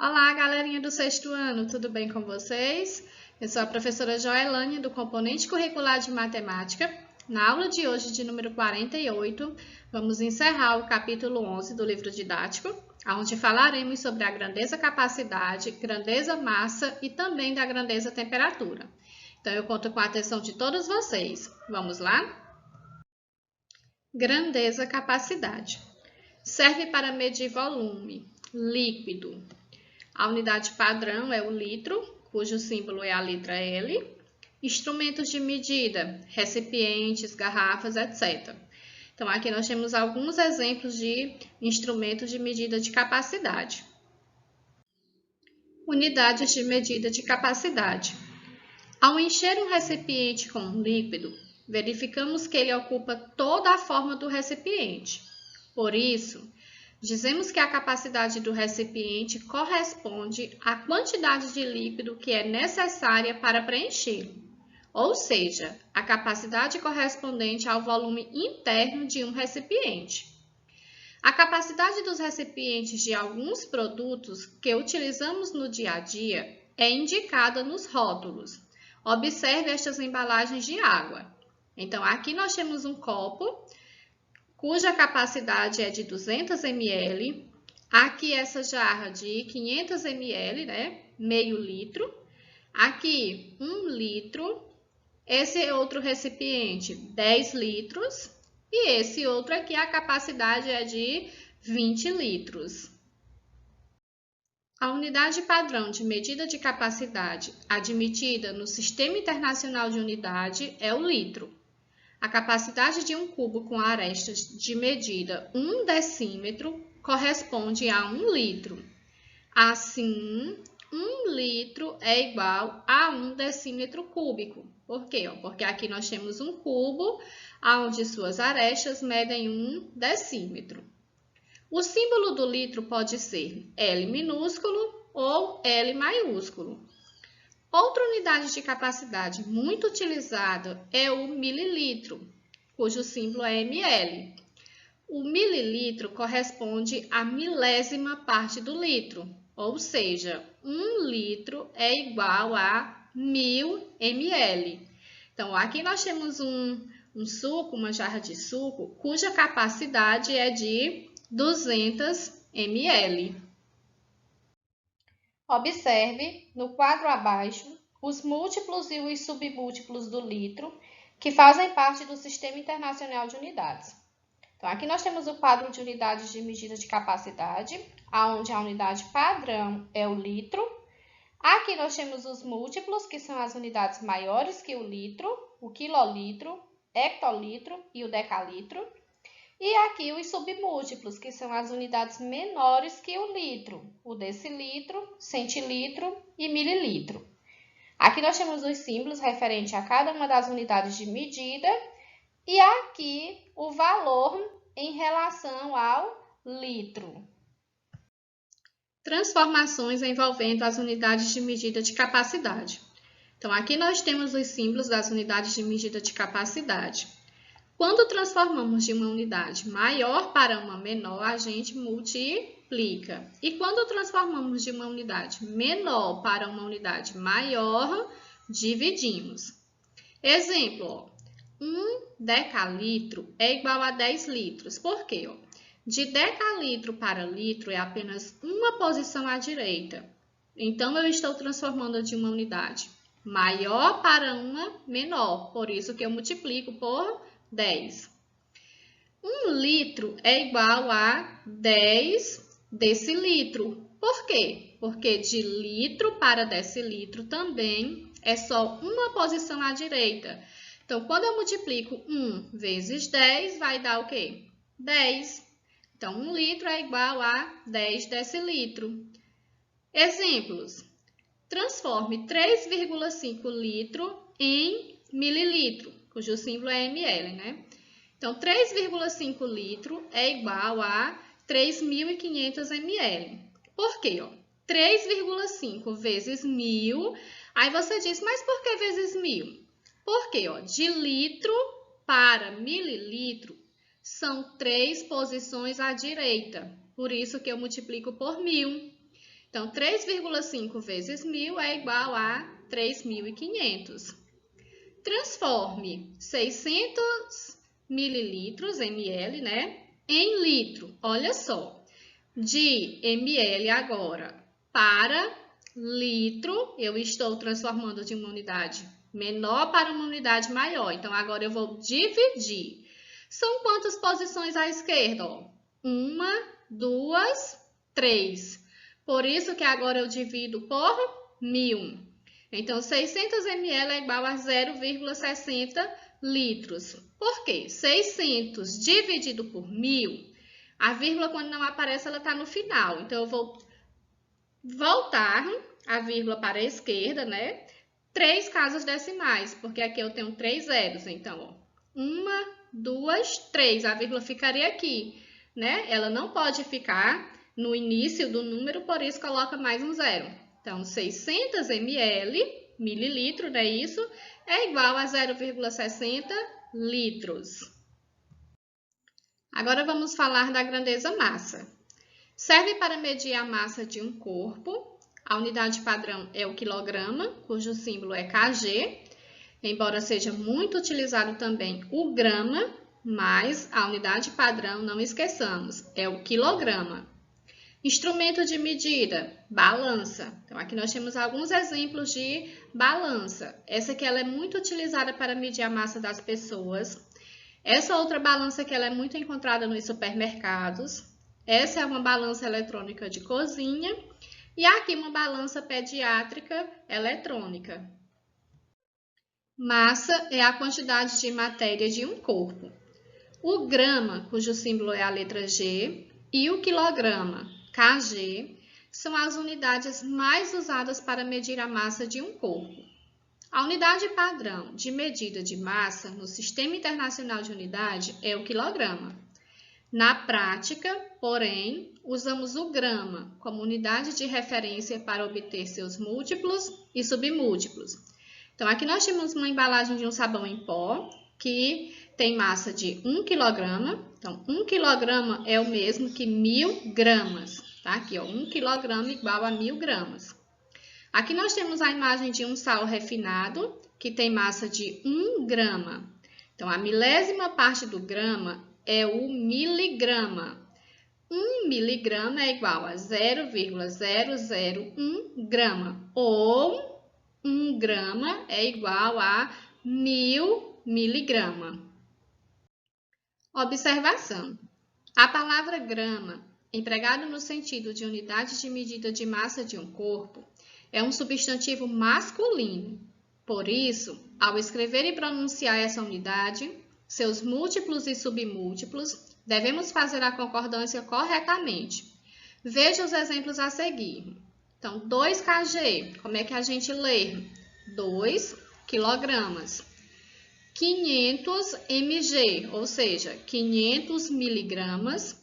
Olá, galerinha do sexto ano, tudo bem com vocês? Eu sou a professora Joelane, do Componente Curricular de Matemática. Na aula de hoje, de número 48, vamos encerrar o capítulo 11 do livro didático, onde falaremos sobre a grandeza-capacidade, grandeza-massa e também da grandeza-temperatura. Então, eu conto com a atenção de todos vocês. Vamos lá? Grandeza-capacidade. Serve para medir volume, líquido. A unidade padrão é o litro, cujo símbolo é a letra L. Instrumentos de medida, recipientes, garrafas, etc. Então, aqui nós temos alguns exemplos de instrumentos de medida de capacidade. Unidades de medida de capacidade. Ao encher um recipiente com um líquido, verificamos que ele ocupa toda a forma do recipiente. Por isso, dizemos que a capacidade do recipiente corresponde à quantidade de líquido que é necessária para preenchê-lo, ou seja, a capacidade correspondente ao volume interno de um recipiente. A capacidade dos recipientes de alguns produtos que utilizamos no dia a dia é indicada nos rótulos. Observe estas embalagens de água. Então, aqui nós temos um copo, cuja capacidade é de 200 ml. Aqui essa jarra de 500 ml, né? Meio litro. Aqui 1 litro. Esse outro recipiente, 10 litros. E esse outro aqui, a capacidade é de 20 litros. A unidade padrão de medida de capacidade admitida no Sistema Internacional de Unidade é o litro. A capacidade de um cubo com arestas de medida 1 decímetro corresponde a 1 litro. Assim, 1 litro é igual a 1 decímetro cúbico. Por quê? Porque aqui nós temos um cubo, onde suas arestas medem 1 decímetro. O símbolo do litro pode ser L minúsculo ou L maiúsculo. Outra unidade de capacidade muito utilizada é o mililitro, cujo símbolo é ml. O mililitro corresponde à milésima parte do litro, ou seja, 1 litro é igual a 1000 ml. Então, aqui nós temos um suco, uma jarra de suco, cuja capacidade é de 200 ml. Observe, no quadro abaixo, os múltiplos e os submúltiplos do litro, que fazem parte do Sistema Internacional de Unidades. Então, aqui nós temos o quadro de unidades de medida de capacidade, onde a unidade padrão é o litro. Aqui nós temos os múltiplos, que são as unidades maiores que o litro, o quilolitro, hectolitro e o decalitro. E aqui os submúltiplos, que são as unidades menores que o litro, o decilitro, centilitro e mililitro. Aqui nós temos os símbolos referentes a cada uma das unidades de medida e aqui o valor em relação ao litro. Transformações envolvendo as unidades de medida de capacidade. Então, aqui nós temos os símbolos das unidades de medida de capacidade. Quando transformamos de uma unidade maior para uma menor, a gente multiplica. E quando transformamos de uma unidade menor para uma unidade maior, dividimos. Exemplo, 1 decalitro é igual a 10 litros. Por quê? De decalitro para litro é apenas uma posição à direita. Então, eu estou transformando de uma unidade maior para uma menor. Por isso que eu multiplico por 10. 1 litro é igual a 10 decilitro. Por quê? Porque de litro para decilitro também é só uma posição à direita. Então, quando eu multiplico 1 vezes 10, vai dar o quê? 10. Então, 1 litro é igual a 10 decilitro. Exemplos. Transforme 3,5 litro em mililitro, cujo símbolo é ml, né? Então, 3,5 litro é igual a 3.500 ml. Por quê? 3,5 vezes 1.000. Aí você diz, mas por que vezes 1.000? Porque, de litro para mililitro são 3 posições à direita. Por isso que eu multiplico por 1.000. Então, 3,5 vezes 1.000 é igual a 3.500. Transforme 600 mililitros, ml, né, em litro. Olha só, de ml agora para litro, eu estou transformando de uma unidade menor para uma unidade maior. Então, agora eu vou dividir. São quantas posições à esquerda? Ó? 1, 2, 3. Por isso que agora eu divido por 1.000. Então, 600 ml é igual a 0,60 litros. Por quê? 600 dividido por 1.000, a vírgula, quando não aparece, ela está no final. Então, eu vou voltar a vírgula para a esquerda, né? 3 casas decimais, porque aqui eu tenho 3 zeros. Então, ó, 1, 2, 3. A vírgula ficaria aqui, né? Ela não pode ficar no início do número, por isso coloca mais um zero. Então, 600 ml, mililitro, não é isso? É igual a 0,60 litros. Agora vamos falar da grandeza massa. Serve para medir a massa de um corpo. A unidade padrão é o quilograma, cujo símbolo é kg, embora seja muito utilizado também o grama, mas a unidade padrão, não esqueçamos, é o quilograma. Instrumento de medida, balança. Então, aqui nós temos alguns exemplos de balança. Essa aqui ela é muito utilizada para medir a massa das pessoas. Essa outra balança que ela é muito encontrada nos supermercados. Essa é uma balança eletrônica de cozinha. E aqui uma balança pediátrica eletrônica. Massa é a quantidade de matéria de um corpo. O grama, cujo símbolo é a letra G, e o quilograma, kg, são as unidades mais usadas para medir a massa de um corpo. A unidade padrão de medida de massa no Sistema Internacional de Unidade é o quilograma. Na prática, porém, usamos o grama como unidade de referência para obter seus múltiplos e submúltiplos. Então, aqui nós temos uma embalagem de um sabão em pó que tem massa de 1 kg. Então, 1 kg é o mesmo que 1.000 gramas. Tá? Aqui, ó, 1 kg igual a 1.000 gramas. Aqui nós temos a imagem de um sal refinado que tem massa de 1 grama. Então, a milésima parte do grama é o miligrama. 1 miligrama é igual a 0,001 grama. Ou 1 grama é igual a 1.000 miligrama. Observação. A palavra grama, empregada no sentido de unidade de medida de massa de um corpo, é um substantivo masculino. Por isso, ao escrever e pronunciar essa unidade, seus múltiplos e submúltiplos, devemos fazer a concordância corretamente. Veja os exemplos a seguir. Então, 2 kg, como é que a gente lê? 2 quilogramas. 500 mg, ou seja, 500 miligramas.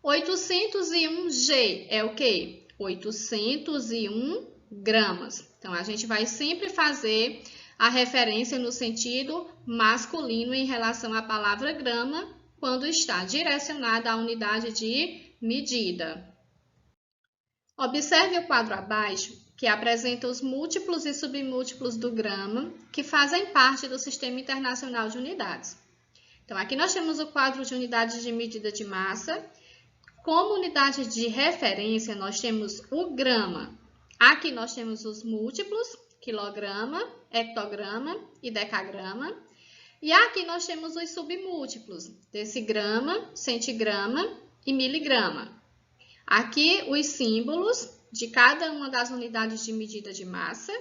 801 G é o quê? 801 gramas. Então, a gente vai sempre fazer a referência no sentido masculino em relação à palavra grama, quando está direcionada à unidade de medida. Observe o quadro abaixo, que apresenta os múltiplos e submúltiplos do grama, que fazem parte do Sistema Internacional de Unidades. Então, aqui nós temos o quadro de unidades de medida de massa. Como unidade de referência, nós temos o grama. Aqui nós temos os múltiplos, quilograma, hectograma e decagrama. E aqui nós temos os submúltiplos, desse grama, centigrama e miligrama. Aqui os símbolos de cada uma das unidades de medida de massa.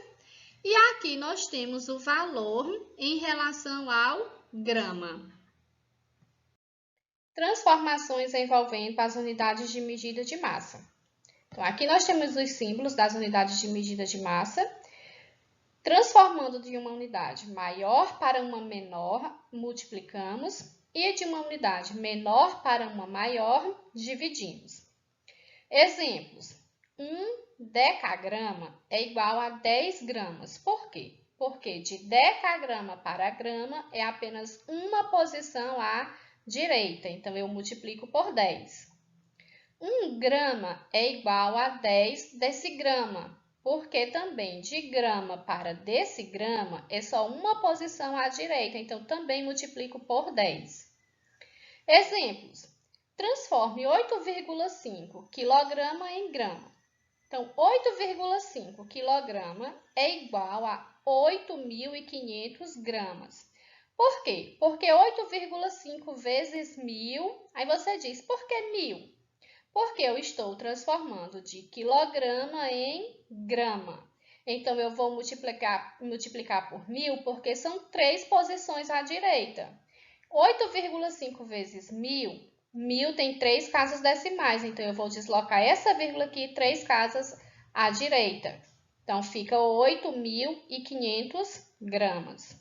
E aqui nós temos o valor em relação ao grama. Transformações envolvendo as unidades de medida de massa. Então, aqui nós temos os símbolos das unidades de medida de massa. Transformando de uma unidade maior para uma menor, multiplicamos, e de uma unidade menor para uma maior, dividimos. Exemplos. 1 decagrama é igual a 10 gramas. Por quê? Porque de decagrama para grama é apenas uma posição à direita. Então, eu multiplico por 10. 1 grama é igual a 10 decigrama, porque também de grama para decigrama é só uma posição à direita, então também multiplico por 10. Exemplos. Transforme 8,5 kg em grama. Então, 8,5 kg é igual a 8.500 gramas. Por quê? Porque 8,5 vezes 1.000, aí você diz, por que 1.000? Porque eu estou transformando de quilograma em grama. Então, eu vou multiplicar por 1.000, porque são 3 posições à direita. 8,5 vezes 1.000, 1.000 tem 3 casas decimais, então eu vou deslocar essa vírgula aqui 3 casas à direita. Então, fica 8.500 gramas.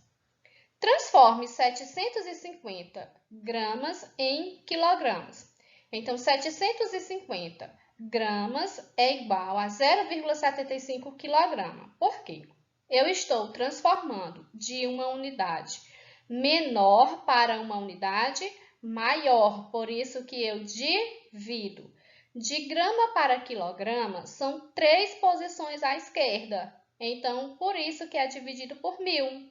Transforme 750 gramas em quilogramas. Então, 750 gramas é igual a 0,75 quilograma. Por quê? Eu estou transformando de uma unidade menor para uma unidade maior, por isso que eu divido. De grama para quilograma são 3 posições à esquerda, então por isso que é dividido por 1.000.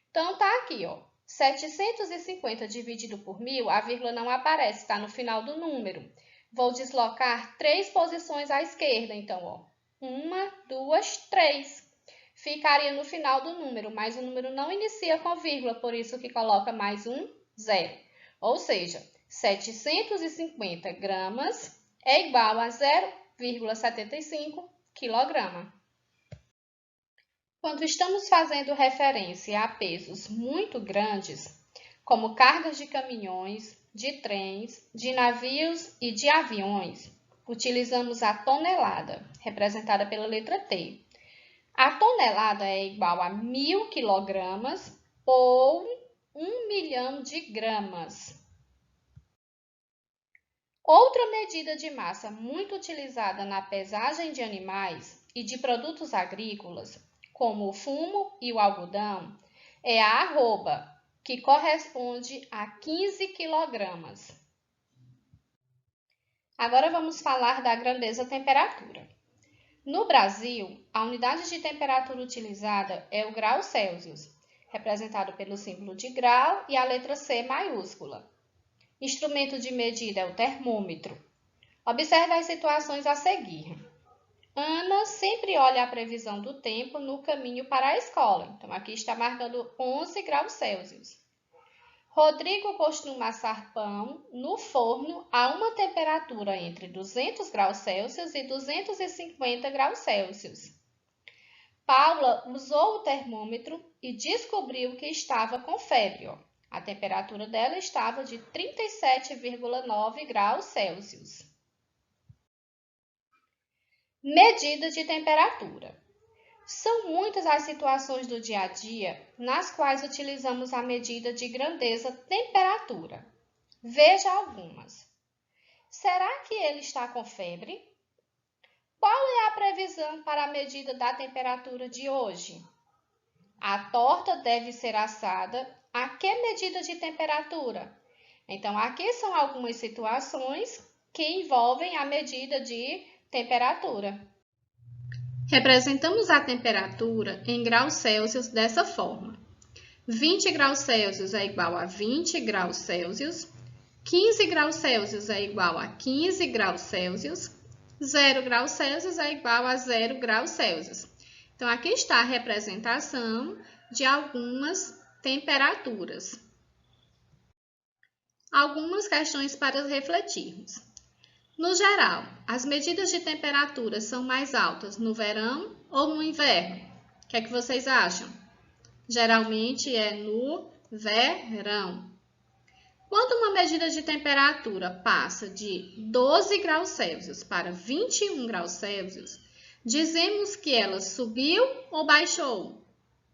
Então tá aqui, ó, 750 dividido por 1.000, a vírgula não aparece, está no final do número. Vou deslocar 3 posições à esquerda, então, ó, 1, 2, 3. Ficaria no final do número, mas o número não inicia com vírgula, por isso que coloca mais um zero. Ou seja, 750 gramas é igual a 0,75 quilograma. Quando estamos fazendo referência a pesos muito grandes, como cargas de caminhões, de trens, de navios e de aviões, utilizamos a tonelada, representada pela letra T. A tonelada é igual a 1.000 quilogramas ou 1 milhão de gramas. Outra medida de massa muito utilizada na pesagem de animais e de produtos agrícolas, como o fumo e o algodão, é a arroba, que corresponde a 15 quilogramas. Agora vamos falar da grandeza-temperatura. No Brasil, a unidade de temperatura utilizada é o grau Celsius, representado pelo símbolo de grau e a letra C maiúscula. Instrumento de medida é o termômetro. Observe as situações a seguir. Ana sempre olha a previsão do tempo no caminho para a escola. Então, aqui está marcando 11 graus Celsius. Rodrigo costuma assar pão no forno a uma temperatura entre 200 graus Celsius e 250 graus Celsius. Paula usou o termômetro e descobriu que estava com febre. A temperatura dela estava de 37,9 graus Celsius. Medida de temperatura. São muitas as situações do dia a dia nas quais utilizamos a medida de grandeza-temperatura. Veja algumas. Será que ele está com febre? Qual é a previsão para a medida da temperatura de hoje? A torta deve ser assada a que medida de temperatura? Então, aqui são algumas situações que envolvem a medida de temperatura. Representamos a temperatura em graus Celsius dessa forma. 20 graus Celsius é igual a 20 graus Celsius, 15 graus Celsius é igual a 15 graus Celsius, 0 graus Celsius é igual a 0 graus Celsius. Então, aqui está a representação de algumas temperaturas. Algumas questões para refletirmos. No geral, as medidas de temperatura são mais altas no verão ou no inverno? O que é que vocês acham? Geralmente é no verão. Quando uma medida de temperatura passa de 12 graus Celsius para 21 graus Celsius, dizemos que ela subiu ou baixou?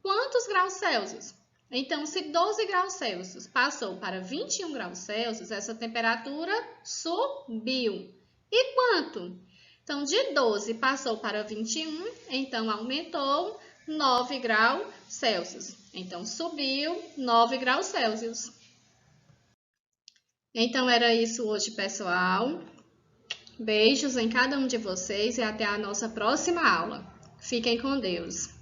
Quantos graus Celsius? Então, se 12 graus Celsius passou para 21 graus Celsius, essa temperatura subiu. E quanto? Então, de 12 passou para 21, então aumentou 9 graus Celsius. Então, subiu 9 graus Celsius. Então, era isso hoje, pessoal. Beijos em cada um de vocês e até a nossa próxima aula. Fiquem com Deus.